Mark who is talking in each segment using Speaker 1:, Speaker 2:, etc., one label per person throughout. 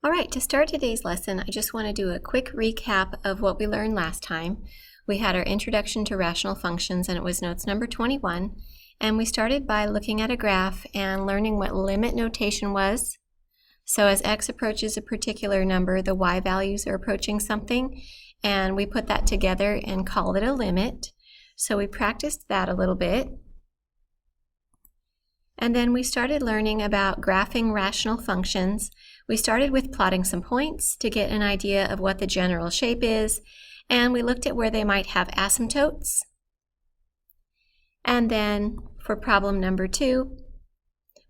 Speaker 1: All right, to start today's lesson, I just want to do a quick recap of what we learned last time. We had our introduction to rational functions, and it was notes number 21. And we started by looking at a graph and learning what limit notation was. So as x approaches a particular number, the y values are approaching something, and we put that together and called it a limit. So we practiced that a little bit. And then we started learning about graphing rational functions. We started with plotting some points to get an idea of what the general shape is, and we looked at where they might have asymptotes. And then for problem number 2,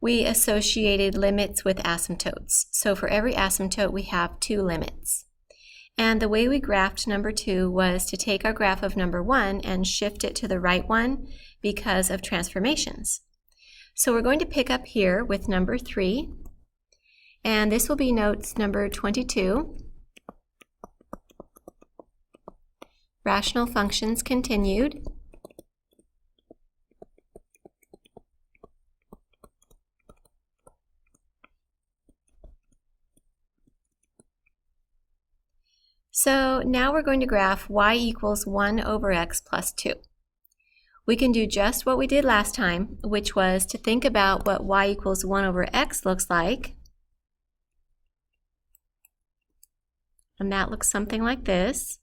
Speaker 1: we associated limits with asymptotes. So for every asymptote, we have 2 limits. And the way we graphed number 2 was to take our graph of number 1 and shift it to the right one because of transformations. So we're going to pick up here with number 3, and this will be notes number 22. Rational functions continued. So now we're going to graph y equals 1 over x plus 2. We can do just what we did last time, which was to think about what y equals 1 over x looks like. And that looks something like this.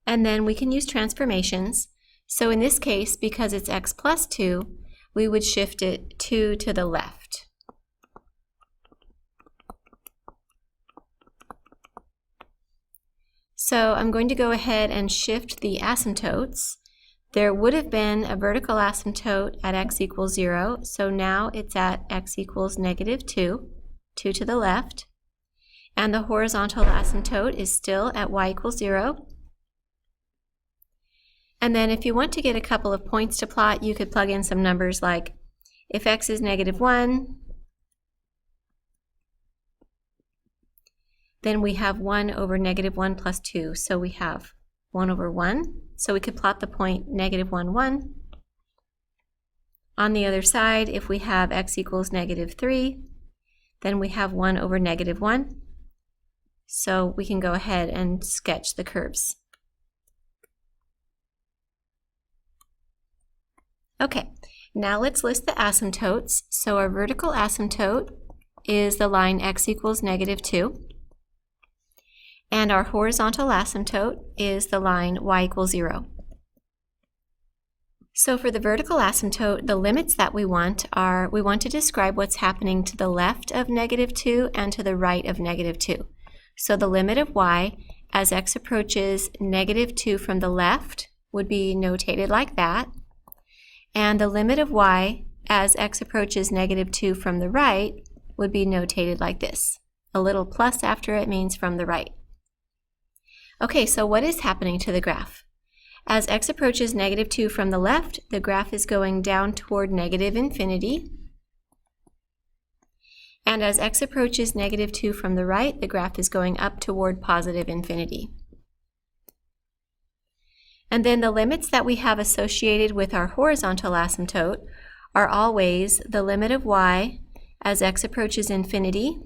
Speaker 1: And then we can use transformations. So in this case, because it's x plus 2, we would shift it 2 to the left. So I'm going to go ahead and shift the asymptotes. There would have been a vertical asymptote at x equals 0, so now it's at x equals negative 2, 2 to the left. And the horizontal asymptote is still at y equals 0. And then if you want to get a couple of points to plot, you could plug in some numbers like if x is negative 1, then we have 1 over negative 1 plus 2. So we have 1 over 1. So we could plot the point negative 1, 1. On the other side, if we have x equals negative 3, then we have 1 over negative 1. So we can go ahead and sketch the curves. Okay, now let's list the asymptotes. So our vertical asymptote is the line x equals negative 2. And our horizontal asymptote is the line y equals 0. So for the vertical asymptote, the limits that we want are, we want to describe what's happening to the left of negative 2 and to the right of negative 2. So the limit of y as x approaches negative 2 from the left would be notated like that. And the limit of y as x approaches negative 2 from the right would be notated like this. A little plus after it means from the right. Okay, so what is happening to the graph? As x approaches negative 2 from the left, the graph is going down toward negative infinity. And as x approaches negative 2 from the right, the graph is going up toward positive infinity. And then the limits that we have associated with our horizontal asymptote are always the limit of y as x approaches infinity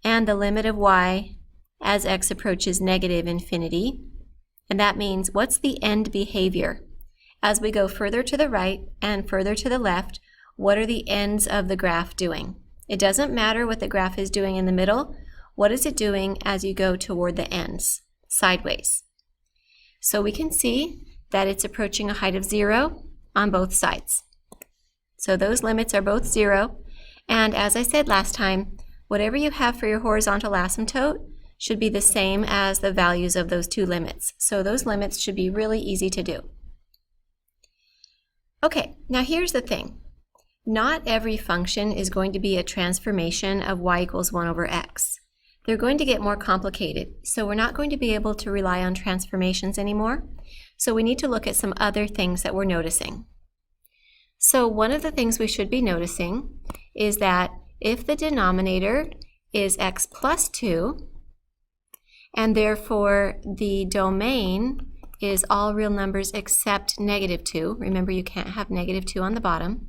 Speaker 1: and the limit of y as x approaches negative infinity. And that means what's the end behavior? As we go further to the right and further to the left, what are the ends of the graph doing? It doesn't matter what the graph is doing in the middle. What is it doing as you go toward the ends, sideways? So we can see that it's approaching a height of 0 on both sides. So those limits are both 0. And as I said last time, whatever you have for your horizontal asymptote should be the same as the values of those 2 limits. So those limits should be really easy to do. Okay, now here's the thing. Not every function is going to be a transformation of y equals 1 over x. They're going to get more complicated, so we're not going to be able to rely on transformations anymore. So we need to look at some other things that we're noticing. So one of the things we should be noticing is that if the denominator is x plus 2, and therefore the domain is all real numbers except negative 2. Remember, you can't have negative 2 on the bottom.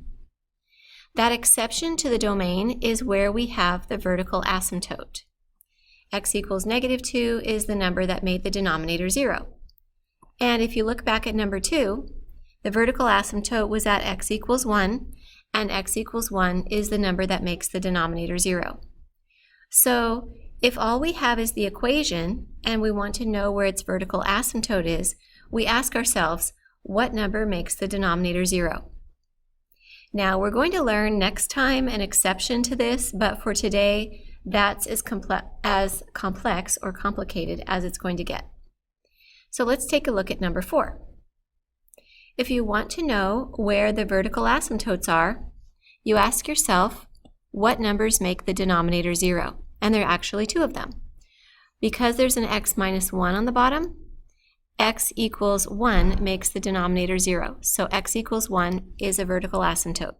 Speaker 1: That exception to the domain is where we have the vertical asymptote. X equals -2 is the number that made the denominator 0. And if you look back at number 2, the vertical asymptote was at x equals 1, and x equals 1 is the number that makes the denominator 0. So if all we have is the equation, and we want to know where its vertical asymptote is, we ask ourselves, what number makes the denominator 0? Now, we're going to learn next time an exception to this, but for today, that's as complex or complicated as it's going to get. So let's take a look at number 4. If you want to know where the vertical asymptotes are, you ask yourself, what numbers make the denominator 0? And there are actually 2 of them. Because there's an x minus 1 on the bottom, x equals 1 makes the denominator 0. So x equals 1 is a vertical asymptote.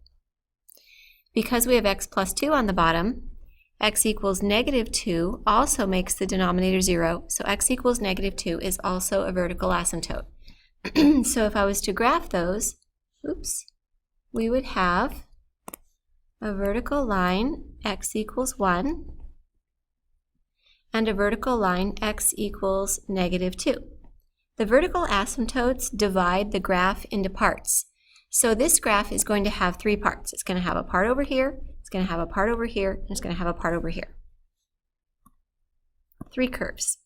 Speaker 1: Because we have x plus 2 on the bottom, x equals -2 also makes the denominator 0. So x equals -2 is also a vertical asymptote. So if I was to graph those, we would have a vertical line x equals 1 and a vertical line x equals -2. The vertical asymptotes divide the graph into parts. So this graph is going to have 3 parts. It's going to have a part over here, it's going to have a part over here, and it's going to have a part over here. 3 curves.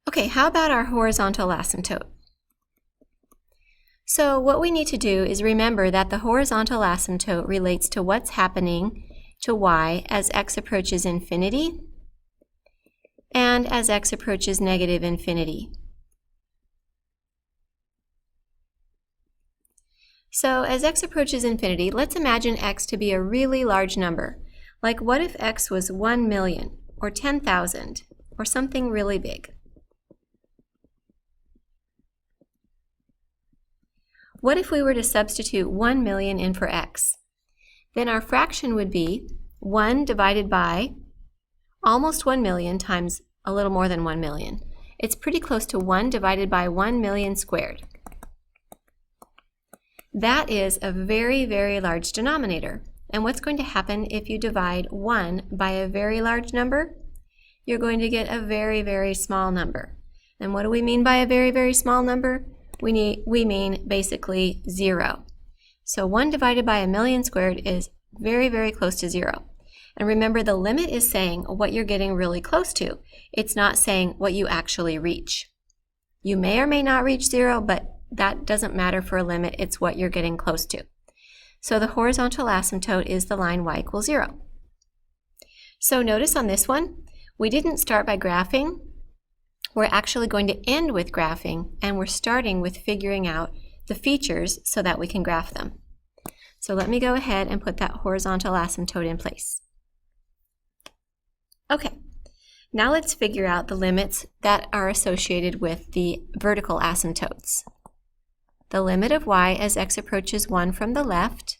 Speaker 1: Okay, how about our horizontal asymptote? So what we need to do is remember that the horizontal asymptote relates to what's happening to y as x approaches infinity and as x approaches -infinity. So as x approaches infinity, let's imagine x to be a really large number. Like what if x was 1 million or 10,000 or something really big? What if we were to substitute 1 million in for x? Then our fraction would be 1 divided by almost 1 million times a little more than 1 million. It's pretty close to 1 divided by 1 million squared. That is a very, very large denominator. And what's going to happen if you divide 1 by a very large number? You're going to get a very, very small number. And what do we mean by a very, very small number? We mean basically 0. So 1 divided by a million squared is very, very close to 0. And remember, the limit is saying what you're getting really close to. It's not saying what you actually reach. You may or may not reach 0, but that doesn't matter for a limit. It's what you're getting close to. So the horizontal asymptote is the line y equals 0. So notice on this one, we didn't start by graphing. We're actually going to end with graphing, and we're starting with figuring out the features so that we can graph them. So let me go ahead and put that horizontal asymptote in place. Okay, now let's figure out the limits that are associated with the vertical asymptotes. The limit of y as x approaches 1 from the left,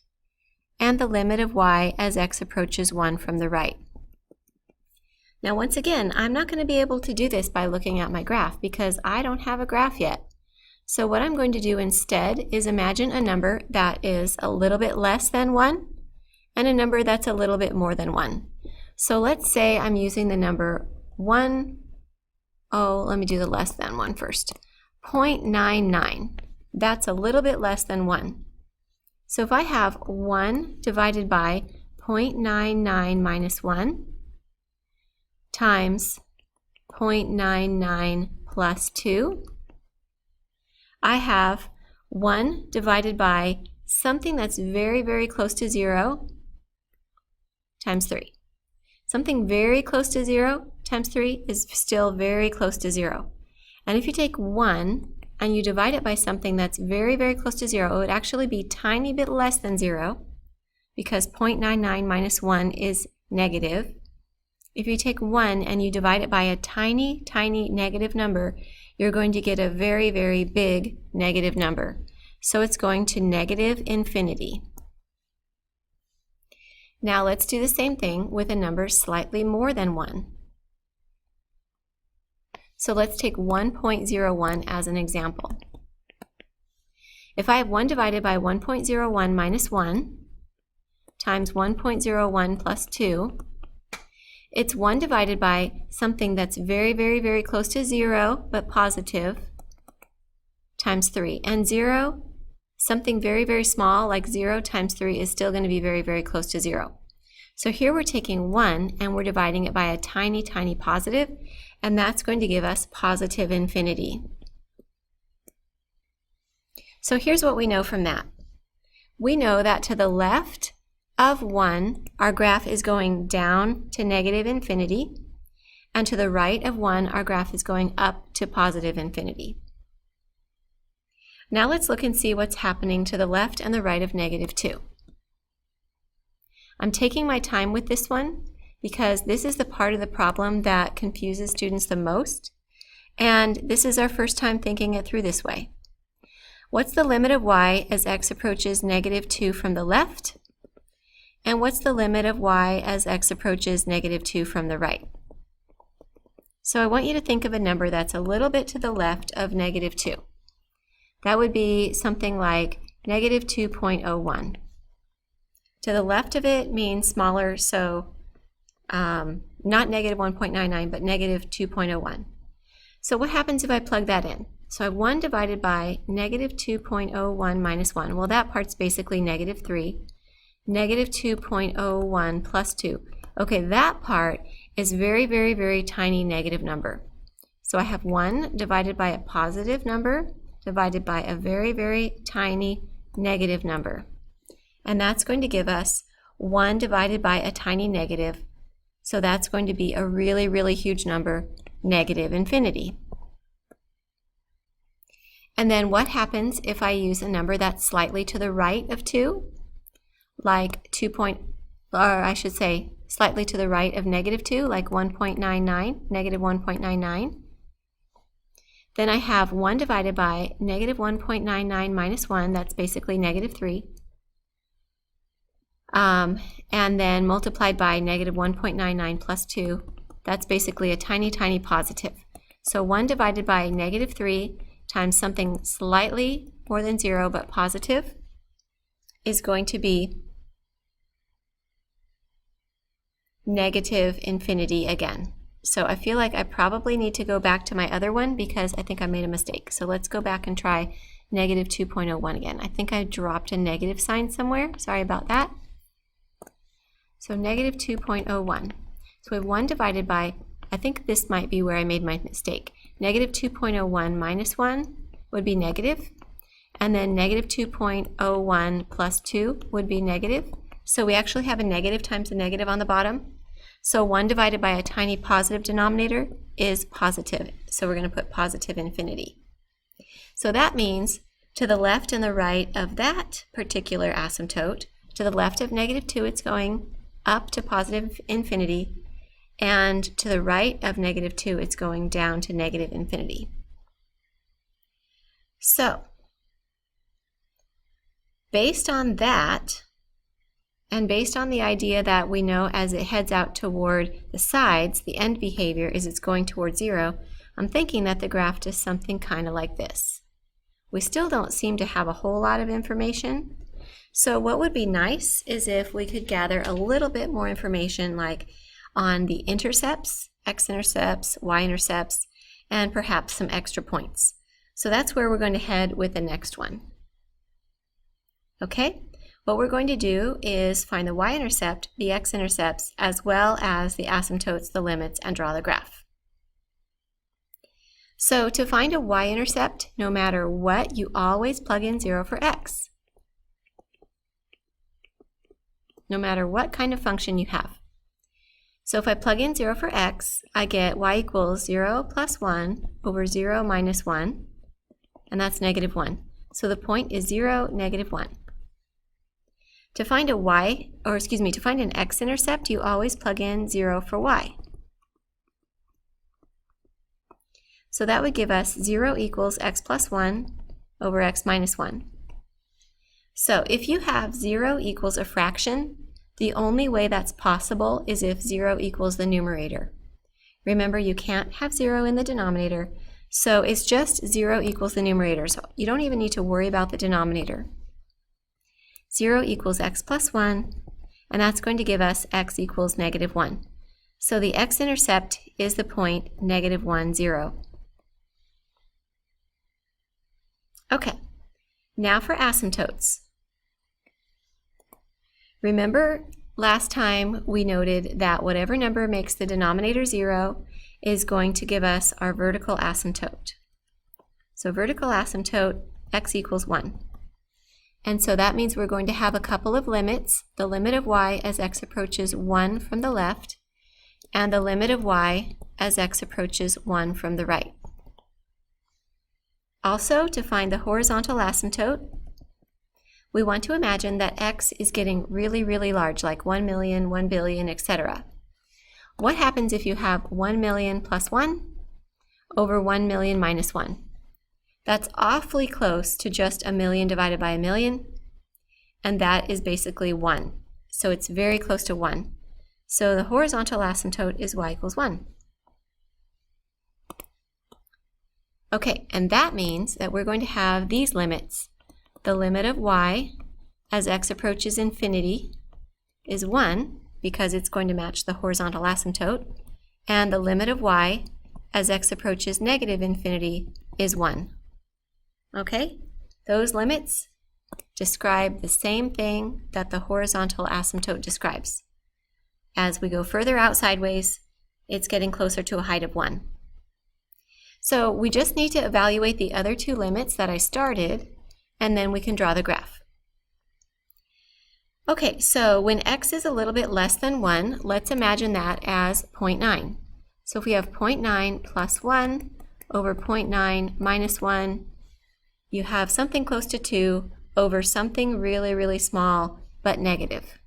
Speaker 1: and the limit of y as x approaches 1 from the right. Now once again, I'm not going to be able to do this by looking at my graph because I don't have a graph yet. So what I'm going to do instead is imagine a number that is a little bit less than 1 and a number that's a little bit more than 1. So let's say I'm using the number 1, let me do the less than 1 first. 0.99. That's a little bit less than 1. So if I have 1 divided by 0.99 minus 1, times 0.99 plus 2, I have 1 divided by something that's very, very close to 0 times 3. Something very close to 0 times 3 is still very close to 0. And if you take 1 and you divide it by something that's very, very close to 0, it would actually be a tiny bit less than 0 because 0.99 minus 1 is negative. If you take 1 and you divide it by a tiny, tiny negative number, you're going to get a very, very big negative number. So it's going to -infinity. Now let's do the same thing with a number slightly more than 1. So let's take 1.01 as an example. If I have 1 divided by 1.01 minus 1, times 1.01 plus 2. It's 1 divided by something that's very, very, very close to 0, but positive, times 3. And 0, something very, very small, like 0 times 3 is still going to be very, very close to 0. So here we're taking 1 and we're dividing it by a tiny, tiny positive, and that's going to give us positive infinity. So here's what we know from that. We know that to the left of 1, our graph is going down to negative infinity, and to the right of 1, our graph is going up to positive infinity. Now let's look and see what's happening to the left and the right of negative 2. I'm taking my time with this one because this is the part of the problem that confuses students the most, and this is our first time thinking it through this way. What's the limit of y as x approaches negative 2 from the left? And what's the limit of y as x approaches negative 2 from the right? So I want you to think of a number that's a little bit to the left of negative 2. That would be something like negative 2.01. To the left of it means smaller, so not negative 1.99, but negative 2.01. So what happens if I plug that in? So I have 1 divided by negative 2.01 minus 1. Well, that part's basically negative 3. Negative 2.01 plus 2. Okay, that part is very, very, very tiny negative number. So I have 1 divided by a positive number divided by a very, very tiny negative number. And that's going to give us 1 divided by a tiny negative. So that's going to be a really, really huge number, negative infinity. And then what happens if I use a number that's slightly to the right of 2? Like slightly to the right of negative 2, like 1.99, negative 1.99. Then I have 1 divided by negative 1.99 minus 1, that's basically negative 3. And then multiplied by negative 1.99 plus 2, that's basically a tiny, tiny positive. So 1 divided by negative 3 times something slightly more than 0 but positive is going to be negative infinity again. So I feel like I probably need to go back to my other one because I think I made a mistake. So let's go back and try negative 2.01 again. I think I dropped a negative sign somewhere. Sorry about that. So negative 2.01. So we have 1 divided by, I think this might be where I made my mistake. Negative 2.01 minus 1 would be negative, and then negative 2.01 plus 2 would be negative. So we actually have a negative times a negative on the bottom. So 1 divided by a tiny positive denominator is positive. So we're going to put positive infinity. So that means to the left and the right of that particular asymptote, to the left of negative 2, it's going up to positive infinity, and to the right of negative 2, it's going down to negative infinity. So, based on that, and based on the idea that we know as it heads out toward the sides, the end behavior is it's going towards 0, I'm thinking that the graph is something kind of like this. We still don't seem to have a whole lot of information. So what would be nice is if we could gather a little bit more information, like on the intercepts, X-intercepts, Y-intercepts, and perhaps some extra points. So that's where we're going to head with the next one. Okay? What we're going to do is find the Y-intercept, the X-intercepts, as well as the asymptotes, the limits, and draw the graph. So to find a Y-intercept, no matter what, you always plug in 0 for x. No matter what kind of function you have. So if I plug in 0 for x, I get y equals 0 plus 1 over 0 minus 1, and that's negative 1. So the point is 0, negative 1. To find to find an x-intercept, you always plug in 0 for y. So that would give us 0 equals x plus 1 over x minus 1. So if you have 0 equals a fraction, the only way that's possible is if 0 equals the numerator. Remember, you can't have 0 in the denominator, so it's just 0 equals the numerator. So you don't even need to worry about the denominator. 0 equals x plus 1, and that's going to give us x equals -1. So the x-intercept is the point -1, 0. Okay, now for asymptotes. Remember last time we noted that whatever number makes the denominator 0 is going to give us our vertical asymptote. So vertical asymptote, x equals 1. And so that means we're going to have a couple of limits, the limit of y as x approaches 1 from the left, and the limit of y as x approaches 1 from the right. Also, to find the horizontal asymptote, we want to imagine that x is getting really, really large, like 1 million, 1 billion, etc. What happens if you have 1 million plus 1 over 1 million minus 1? That's awfully close to just a million divided by a million, and that is basically 1. So it's very close to 1. So the horizontal asymptote is y equals 1. Okay, and that means that we're going to have these limits. The limit of y as x approaches infinity is 1, because it's going to match the horizontal asymptote, and the limit of y as x approaches negative infinity is 1. Okay, those limits describe the same thing that the horizontal asymptote describes. As we go further out sideways, it's getting closer to a height of 1. So we just need to evaluate the other two limits that I started, and then we can draw the graph. Okay, so when x is a little bit less than 1, let's imagine that as 0.9. So if we have 0.9 plus 1 over 0.9 minus 1, you have something close to 2 over something really, really small but negative.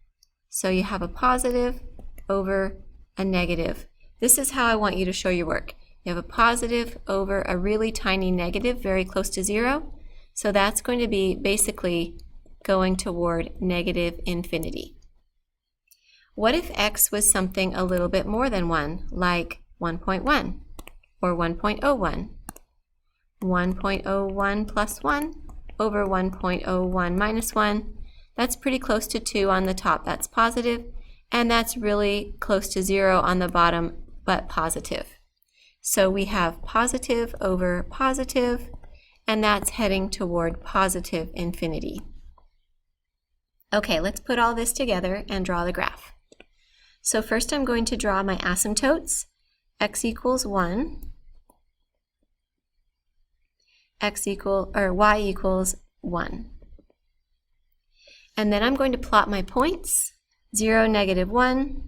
Speaker 1: So you have a positive over a negative. This is how I want you to show your work. You have a positive over a really tiny negative, very close to 0. So that's going to be basically going toward negative infinity. What if x was something a little bit more than 1, like 1.1 or 1.01? 1.01 plus 1 over 1.01 minus 1. That's pretty close to 2 on the top. That's positive, and that's really close to 0 on the bottom, but positive. So we have positive over positive, and that's heading toward positive infinity. Okay, let's put all this together and draw the graph. So first I'm going to draw my asymptotes. X equals 1, y equals 1. And then I'm going to plot my points, 0, -1,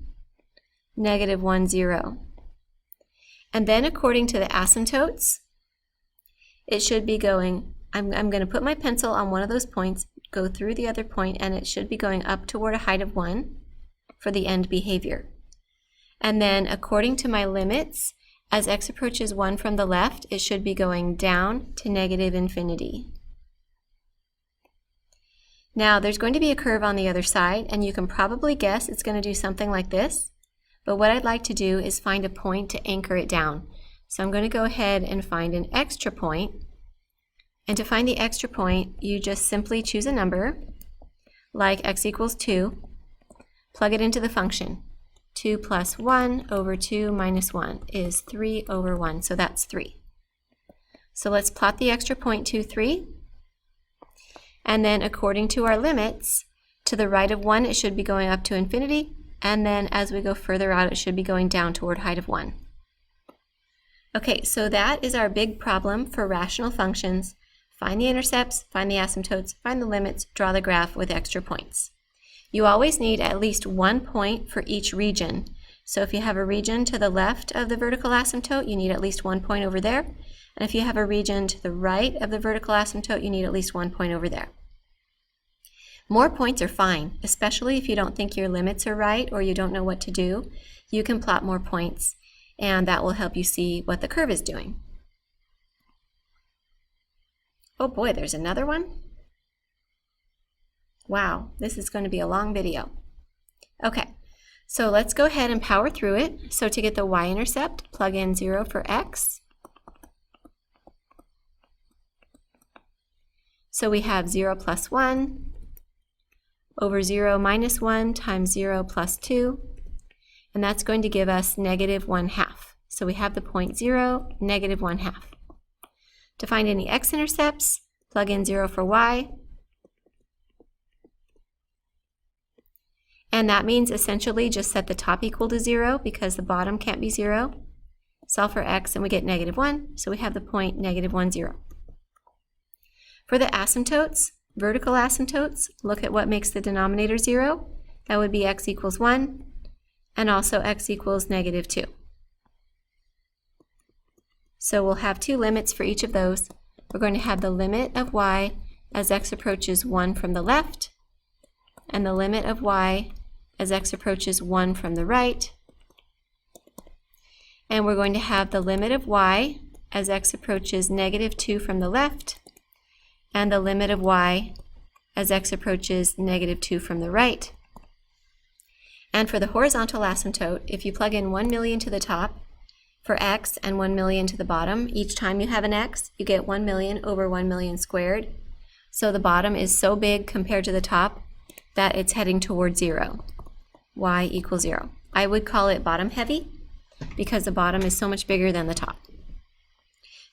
Speaker 1: -1, 0. And then according to the asymptotes, it should be going, I'm going to put my pencil on one of those points, go through the other point, and it should be going up toward a height of 1 for the end behavior. And then according to my limits, as x approaches 1 from the left, it should be going down to negative infinity. Now there's going to be a curve on the other side, and you can probably guess it's going to do something like this. But what I'd like to do is find a point to anchor it down. So I'm going to go ahead and find an extra point. And to find the extra point, you just simply choose a number, like x equals 2, plug it into the function. 2 plus 1 over 2 minus 1 is 3 over 1, so that's 3. So let's plot the extra point 2, 3. And then according to our limits, to the right of 1 it should be going up to infinity, and then as we go further out it should be going down toward height of 1. Okay, so that is our big problem for rational functions. Find the intercepts, find the asymptotes, find the limits, draw the graph with extra points. You always need at least one point for each region. So if you have a region to the left of the vertical asymptote, you need at least 1 point over there. And if you have a region to the right of the vertical asymptote, you need at least 1 point over there. More points are fine, especially if you don't think your limits are right or you don't know what to do. You can plot more points, and that will help you see what the curve is doing. Oh boy, there's another one. Wow, this is going to be a long video. Okay, so let's go ahead and power through it. So to get the y-intercept, plug in 0 for x. So we have 0 plus 1, over 0 minus 1 times 0 plus 2, and that's going to give us negative 1/2. So we have the point 0, negative 1/2. To find any x-intercepts, plug in 0 for y, and that means essentially just set the top equal to 0 because the bottom can't be 0. Solve for x and we get negative 1, so we have the point negative 1, 0. For the asymptotes, vertical asymptotes, look at what makes the denominator 0. That would be x equals 1, and also x equals negative 2. So we'll have two limits for each of those. We're going to have the limit of y as x approaches 1 from the left, and the limit of y as x approaches 1 from the right. And we're going to have the limit of y as x approaches negative 2 from the left, and the limit of y as x approaches negative 2 from the right. And for the horizontal asymptote, if you plug in 1 million to the top for x and 1 million to the bottom, each time you have an x, you get 1 million over 1 million squared. So the bottom is so big compared to the top that it's heading towards 0. Y equals 0. I would call it bottom heavy because the bottom is so much bigger than the top.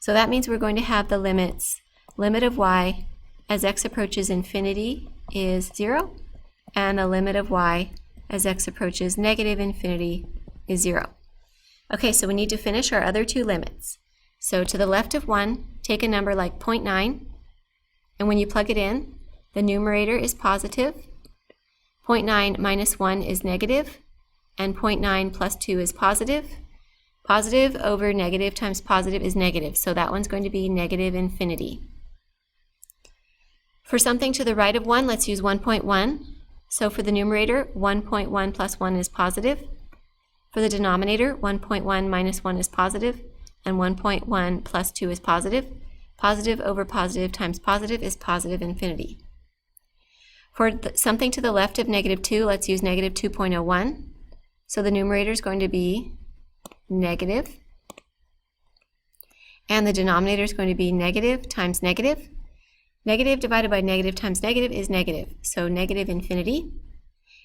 Speaker 1: So that means we're going to have the limits. Limit of y as x approaches infinity is 0, and the limit of y as x approaches negative infinity is 0. Okay, so we need to finish our other two limits. So to the left of 1, take a number like 0.9, and when you plug it in, the numerator is positive, 0.9 minus 1 is negative, and 0.9 plus 2 is positive. Positive over negative times positive is negative, so that one's going to be negative infinity. For something to the right of 1, let's use 1.1. So for the numerator, 1.1 plus 1 is positive. For the denominator, 1.1 minus 1 is positive, and 1.1 plus 2 is positive. Positive over positive times positive is positive infinity. For something to the left of negative 2, let's use negative 2.01. So the numerator is going to be negative, and the denominator is going to be negative times negative. Negative divided by negative times negative is negative, so negative infinity.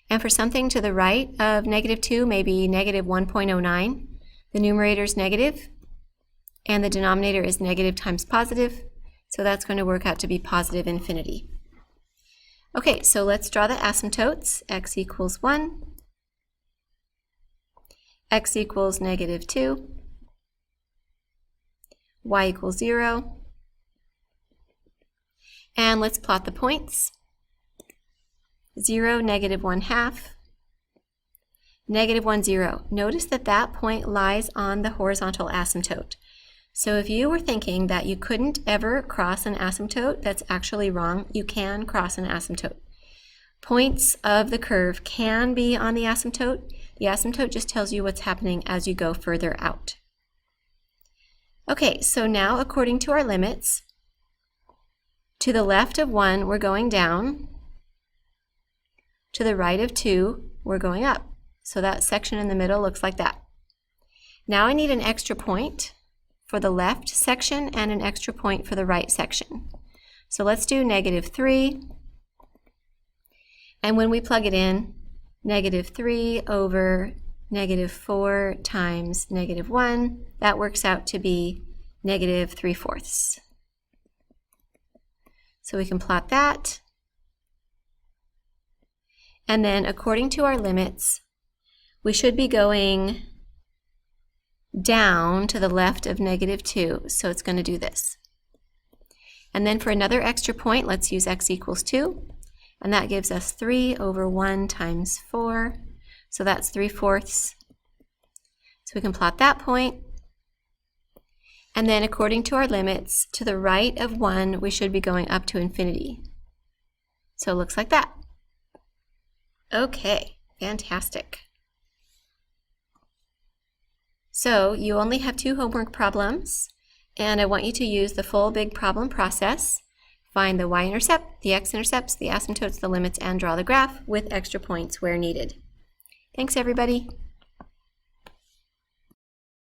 Speaker 1: And for something to the right of negative 2, maybe negative 1.09, the numerator is negative, and the denominator is negative times positive, so that's going to work out to be positive infinity. Okay, so let's draw the asymptotes. X equals 1, x equals negative 2, y equals 0, and let's plot the points. 0, negative 1/2, negative 1, 0. Notice that that point lies on the horizontal asymptote. So if you were thinking that you couldn't ever cross an asymptote, that's actually wrong. You can cross an asymptote. Points of the curve can be on the asymptote. The asymptote just tells you what's happening as you go further out. Okay, so now according to our limits, to the left of 1, we're going down. To the right of 2, we're going up. So that section in the middle looks like that. Now I need an extra point for the left section and an extra point for the right section. So let's do negative 3. And when we plug it in, negative 3 over negative 4 times negative 1, that works out to be negative 3/4. So we can plot that. And then according to our limits, we should be going down to the left of negative 2. So it's going to do this. And then for another extra point, let's use x equals 2. And that gives us 3 over 1 times 4. So that's 3/4. So we can plot that point. And then according to our limits, to the right of 1, we should be going up to infinity. So it looks like that. Okay, fantastic. So you only have 2 homework problems, and I want you to use the full big problem process. Find the y-intercept, the x-intercepts, the asymptotes, the limits, and draw the graph with extra points where needed. Thanks, everybody.